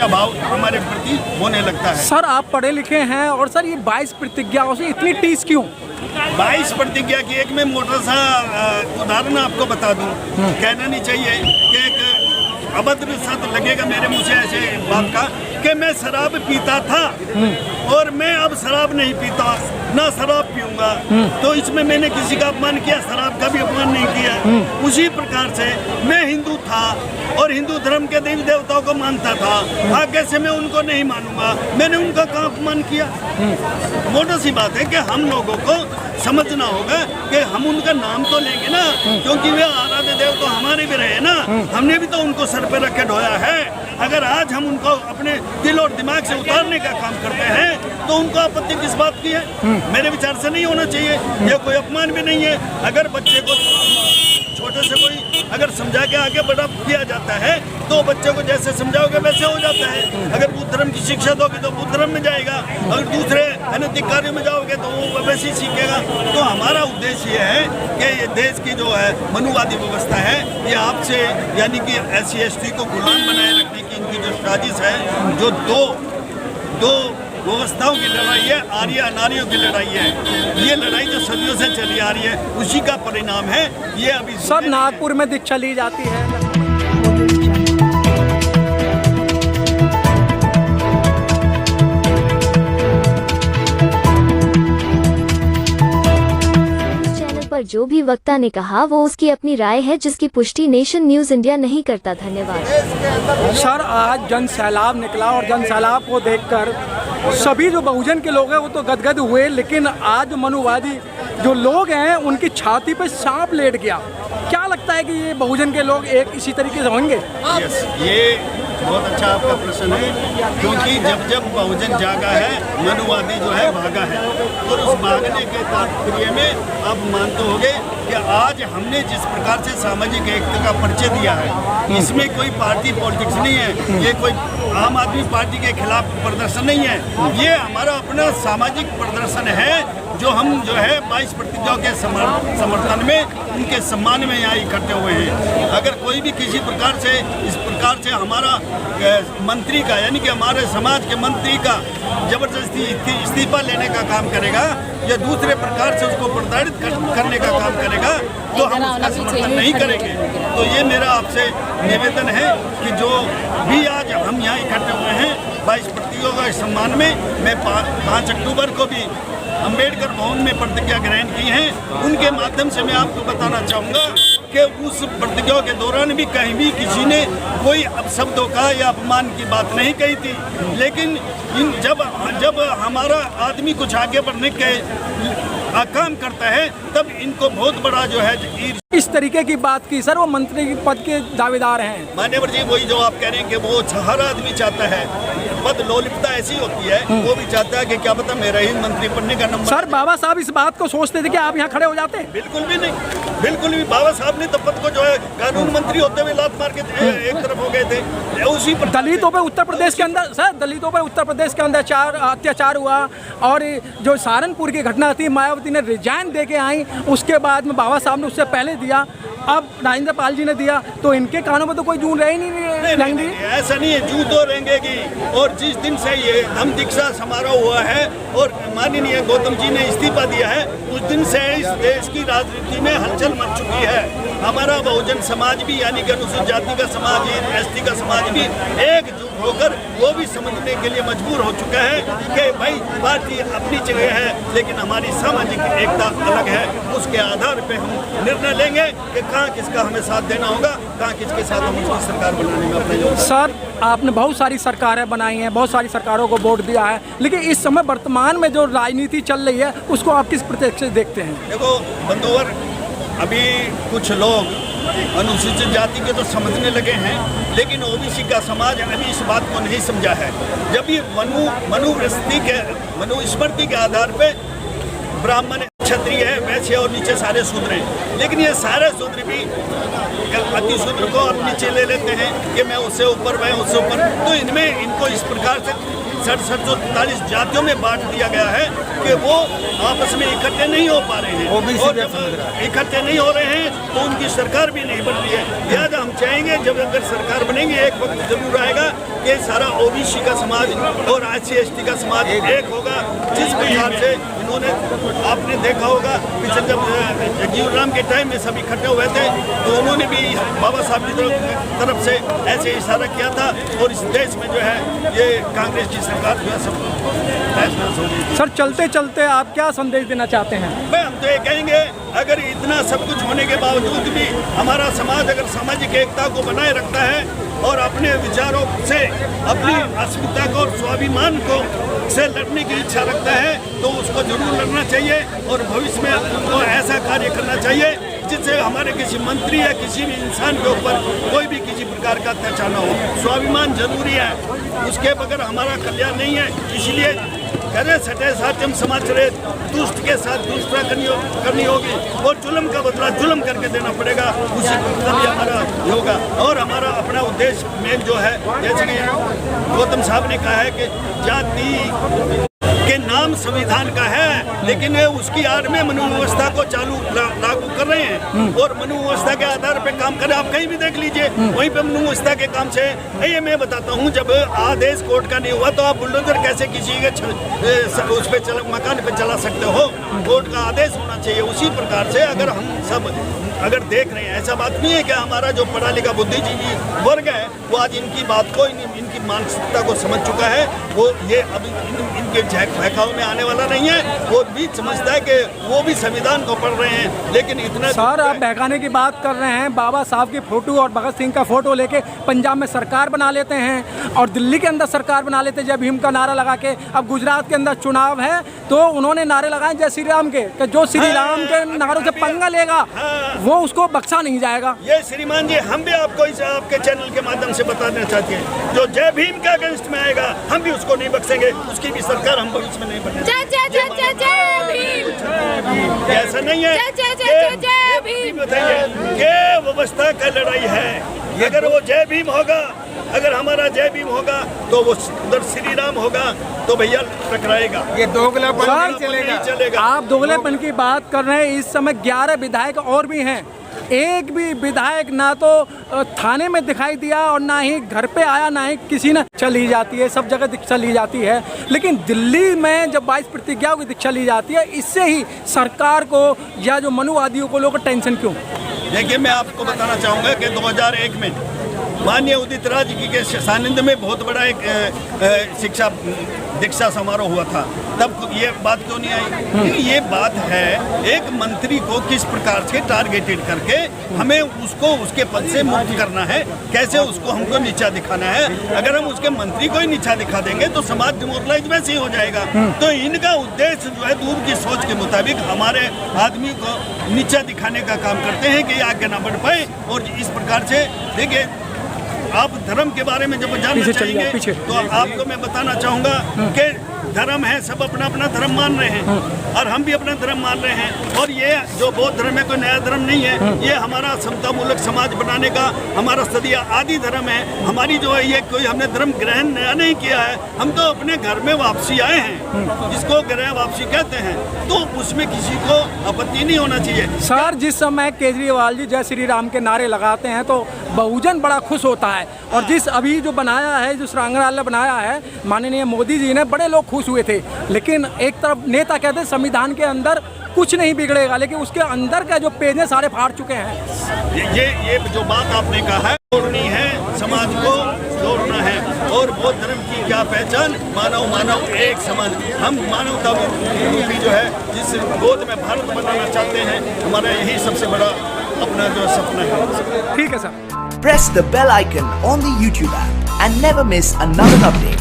भाव हमारे प्रति होने लगता है। सर आप पढ़े लिखे हैं और सर ये 22 प्रतिज्ञाओं से इतनी टीस क्यों? 22 प्रतिज्ञा की एक मैं मोटा सा उदाहरण आपको बता दूं। कहना नहीं चाहिए कि एक अभद्र सा तो लगेगा मेरे मुँह से ऐसे बात का कि मैं शराब पीता था और मैं अब शराब नहीं पीता, ना शराब पीऊंगा। तो इसमें मैंने किसी का अपमान किया? शराब का भी अपमान नहीं किया। उसी प्रकार से मैं हिंदू था और हिंदू धर्म के देवी देवताओं को मानता था, आगे से मैं उनको नहीं मानूंगा। मैंने उनका कहाँ अपमान किया? मोटा सी बात है कि हम लोगों को समझना होगा कि हम उनका नाम तो लेंगे ना, क्योंकि वे आराध्य देव तो हमारे भी रहे ना, हमने भी तो उनको सर पे रख के ढोया है। अगर आज हम उनको अपने दिल और दिमाग से उतारने का काम करते हैं तो उनको आपत्ति किस बात की है? मेरे विचार से नहीं होना चाहिए। ये कोई अपमान भी नहीं है। अगर बच्चे को छोटे से कोई अगर समझा के आगे बड़ा किया जाता है तो बच्चे को जैसे समझाओगे वैसे हो जाता है। अगर बुद्ध धर्म की शिक्षा दोगे तो बुद्ध धर्म में जाएगा, अगर दूसरे अनैतिक कार्यों में जाओगे तो वो वैसे ही सीखेगा। तो हमारा उद्देश्य ये है कि ये देश की जो है मनुवादी व्यवस्था है, ये आपसे यानी कि SC/ST को गुलाम बनाए रखने की इनकी जो साजिश है, जो दो व्यवस्थाओं की लड़ाई है, आर्य अनार्यों की लड़ाई है, ये लड़ाई जो सदियों से चली आ रही है उसी का परिणाम है ये। अभी सब नागपुर में दीक्षा ली जाती है। पर जो भी वक्ता ने कहा वो उसकी अपनी राय है, जिसकी पुष्टि नेशन न्यूज इंडिया नहीं करता। धन्यवाद। सर आज जन सैलाब निकला और जन सैलाब को देखकर सभी जो बहुजन के लोग हैं वो तो गदगद हुए, लेकिन आज मनुवादी जो लोग हैं उनकी छाती पे सांप लेट गया। क्या लगता है कि ये बहुजन के लोग एक इसी तरीके से होंगे? ये बहुत अच्छा आपका प्रश्न है, क्योंकि जब बहुजन जागा है मनुवादी जो है भागा है। और उस भागने के तात्पर्य में आप मानते होंगे कि आज हमने जिस प्रकार से सामाजिक एकता का परिचय दिया है, इसमें कोई पार्टी पॉलिटिक्स नहीं है, ये कोई आम आदमी पार्टी के खिलाफ प्रदर्शन नहीं है, ये हमारा अपना सामाजिक प्रदर्शन है जो हम जो है 22 प्रतिज्ञाओं के समर्थन में उनके सम्मान में यहाँ इकट्ठे हुए हैं। अगर कोई भी किसी प्रकार से इस प्रकार से हमारा मंत्री का यानी कि हमारे समाज के मंत्री का जबरदस्ती इस्तीफा लेने का काम करेगा या दूसरे प्रकार से उसको प्रताड़ित करने का काम करेगा तो हम उसका समर्थन नहीं करेंगे। तो ये मेरा आपसे निवेदन है कि जो भी आज हम यहाँ इकट्ठे हुए हैं 22 प्रतिज्ञाओं के सम्मान में, मैं 5 अक्टूबर को भी अंबेडकर भवन में प्रतिज्ञा ग्रहण की है, उनके माध्यम से मैं आपको बताना चाहूँगा कि उस प्रतिज्ञा के दौरान भी कहीं भी किसी ने कोई अपशब्दों का या अपमान की बात नहीं कही थी। लेकिन जब हमारा आदमी कुछ आगे बढ़ने के काम करता है तब इनको बहुत बड़ा जो है इस तरीके की बात की। सर वो मंत्री पद के दावेदार हैं। मान्यवर जी, वही जो आप कह रहे हैं कि वो हर आदमी चाहता है, पद लोलुपता ऐसी होती है, वो भी चाहता है कि क्या पता मेरा ही मंत्री बनने का नंबर। सर बाबा साहब इस बात को सोचते थे कि आप यहाँ खड़े हो जाते? बिल्कुल भी नहीं, बिल्कुल भी। बाबा साहब ने तो पद को जो है कानून मंत्री होते हुए लात मार के एक तरफ हो गए थे। उसी पर दलितों पे उत्तर प्रदेश के अंदर सर दलितों पे उत्तर प्रदेश के अंदर अत्याचार हुआ और जो सहारनपुर की घटना थी, मायावती ने रिजाइन दे के आई, उसके बाद में बाबा साहब ने उससे पहले दिया, अब राजेंद्र पाल जी ने दिया, तो इनके कानों में तो कोई जून रह ही नहीं। ऐसा नहीं है, जून तो रहेंगी। और जिस दिन से ये धम्म दीक्षा समारोह हुआ है और माननीय गौतम जी ने इस्तीफा दिया है, उस दिन से इस देश की राजनीति में हलचल मच चुकी है। हमारा बहुजन समाज भी यानी कि अनुसूचित जाति का समाज, ST का समाज भी एकजुट होकर वो भी समझने के लिए मजबूर हो चुका है कि भाई पार्टी अपनी जगह है लेकिन हमारी सामाजिक एकता अलग है। उसके आधार पे हम निर्णय लेंगे कि कहाँ किसका हमें साथ देना होगा, कहाँ किसके साथ हम उसकी सरकार बनाने में अपने योगदान। सर आपने बहुत सारी सरकारें बनाई हैं, बहुत सारी सरकारों को वोट दिया है, लेकिन इस समय वर्तमान में जो राजनीति चल रही है उसको आप किस प्रत्यक्ष से देखते हैं? देखो बंधुवर, अभी कुछ लोग अनुसूचित जाति के तो समझने लगे हैं, लेकिन OBC का समाज अभी इस बात को नहीं समझा है। जब ये मनुस्मृति के आधार पे ब्राह्मण क्षत्रिय है, वैश्य और नीचे सारे शूद्र हैं, लेकिन ये सारे शूद्र भी अति शूद्र को अब नीचे ले लेते हैं कि मैं उससे ऊपर, मैं उससे ऊपर। तो इनको इस प्रकार से 47 जातियों में बांट दिया गया है कि वो आपस में इकट्ठे नहीं हो पा रहे हैं, और जब इकट्ठे नहीं हो रहे हैं तो उनकी सरकार भी नहीं बन रही है। लिहाजा हम चाहेंगे जब अगर सरकार बनेगी एक वक्त जरूर आएगा कि सारा ओबीसी का समाज और SC/ST का समाज एक होगा। जिस प्रकार से इन्होंने आपने देखा होगा पिछले जब जगजीवन राम के टाइम में सब इकट्ठे हुए थे तो उन्होंने भी बाबा साहब की तरफ से ऐसे इशारा किया था, और इस देश में जो है ये कांग्रेस की सरकार जो है सब सर चलते चलते आप क्या संदेश देना चाहते हैं? मैं हम तो ये कहेंगे अगर इतना सब कुछ होने के बावजूद भी हमारा समाज अगर सामाजिक एकता को बनाए रखता है और अपने विचारों से अपनी अस्मिता को और स्वाभिमान को से लड़ने की इच्छा रखता है तो उसको जरूर लड़ना चाहिए, और भविष्य में उनको ऐसा कार्य करना चाहिए जिससे हमारे किसी मंत्री या किसी भी इंसान के ऊपर कोई भी किसी प्रकार का अत्याचार न हो। स्वाभिमान जरूरी है, उसके बगैर हमारा कल्याण नहीं है। इसलिए करे सटे सात्यम समाचरे, दुष्ट के साथ दूसरा करनी होगी और जुल्म का बदला जुल्म करके देना पड़ेगा, उसी पर हमारा होगा। और हमारा अपना उद्देश्य मेन जो है, जैसे कि गौतम साहब ने कहा है कि जाति के नाम संविधान का है, लेकिन उसकी आड़ में मनु व्यवस्था को लागू कर रहे हैं और मनु व्यवस्था के आधार पर काम कर रहे हैं। आप कहीं भी देख लीजिए वहीं पे मनु व्यवस्था के काम से। ये मैं बताता हूँ, जब आदेश कोर्ट का नहीं हुआ तो आप बुलडोजर कैसे किसी के उस पे मकान पे चला सकते हो? कोर्ट का आदेश होना चाहिए। उसी प्रकार से अगर हम सब अगर देख रहे हैं, ऐसा बात नहीं है कि हमारा जो पढ़ा लिखा बुद्धिजीवी वर्ग है वो आज इनकी बात को इनकी मानसिकता को समझ चुका है, वो ये अभी इनके बहकाव में आने वाला नहीं है। वो भी समझता है कि वो भी संविधान को पढ़ रहे हैं, लेकिन इतना सर आप बहकाने की बात कर रहे हैं। बाबा साहब की फोटो और भगत सिंह का फोटो लेके पंजाब में सरकार बना लेते हैं और दिल्ली के अंदर सरकार बना लेते हैं जय भीम का नारा लगा के। अब गुजरात के अंदर चुनाव है तो उन्होंने नारे लगाए जय श्री राम के, कि जो श्री राम के नारों से पंगा लेगा वो उसको बख्शा नहीं जाएगा। ये श्रीमान जी हम भी आपको इस आपके चैनल के माध्यम से बता देना चाहते हैं, जो जय भीम के अगेंस्ट में आएगा हम भी उसको नहीं बख्शेंगे, उसकी भी सरकार हम भविष्य में नहीं बनेगी। ऐसा नहीं है, बताइए ये व्यवस्था का लड़ाई है। अगर वो जय भीम होगा, अगर हमारा जय भीम होगा तो वो उधर श्री राम होगा तो भैया टकराएगा। ये दोगलापन नहीं चलेगा। आप दोगलेपन की बात कर रहे हैं। इस समय 11 विधायक और भी हैं, एक भी विधायक ना तो थाने में दिखाई दिया और ना ही घर पे आया, ना ही किसी ने दीक्षा ली जाती है। सब जगह दीक्षा ली जाती है, लेकिन दिल्ली में जब 22 प्रतिज्ञाओं की दीक्षा ली जाती है, इससे ही सरकार को या जो मनुवादियों को लोग टेंशन क्यों? देखिए मैं आपको बताना चाहूँगा कि 2001 में माननीय उदित राज जी के सानिध्य में बहुत बड़ा एक शिक्षा दीक्षा समारोह हुआ था, तब ये बात क्यों नहीं आई? ये बात है एक मंत्री को किस प्रकार से टारगेटेड करके हमें उसको उसके पद से मुक्त करना है, कैसे उसको हमको नीचा दिखाना है। अगर हम उसके मंत्री को ही नीचा दिखा देंगे तो समाज डिमोरलाइज वैसे ही हो जाएगा। तो इनका उद्देश्य जो है दूर की सोच के मुताबिक हमारे आदमी को नीचा दिखाने का काम करते हैं कि आगे ना बढ़ पाए। और इस प्रकार से देखिए आप धर्म के बारे में जब जानना चाहेंगे तो आपको मैं बताना चाहूँगा कि धर्म है, सब अपना अपना धर्म मान रहे हैं और हम भी अपना धर्म मान रहे हैं। और ये जो बौद्ध धर्म है कोई नया धर्म नहीं है, ये हमारा समता मूलक समाज बनाने का हमारा सदिया आदि धर्म है। हमारी जो है ये कोई हमने धर्म ग्रहण नया नहीं किया है, हम तो अपने घर में वापसी आए हैं, जिसको गृह वापसी कहते हैं, तो उसमें किसी को आपत्ति नहीं होना चाहिए। सर जिस समय केजरीवाल जी जय श्री राम के नारे लगाते हैं तो बहुजन बड़ा खुश होता है, और जिस अभी जो बनाया है, जो संग्रहालय बनाया है माननीय मोदी जी ने, बड़े लोग खुश हुए थे। लेकिन एक तरफ नेता कहते हैं संविधान के अंदर कुछ नहीं बिगड़ेगा, लेकिन उसके अंदर का जो पेज है सारे फाड़ चुके हैं। ये जो बात आपने कहा है जोड़नी है, समाज को जोड़ना है। और बौद्ध धर्म की क्या पहचान? मानव एक समान। हम मानवता रूपी जो है जिस गोद में भारत बनाना चाहते हैं, हमारा यही सबसे बड़ा अपना जो सपना है। ठीक है sir. Press the bell icon on the YouTube app and never miss another update.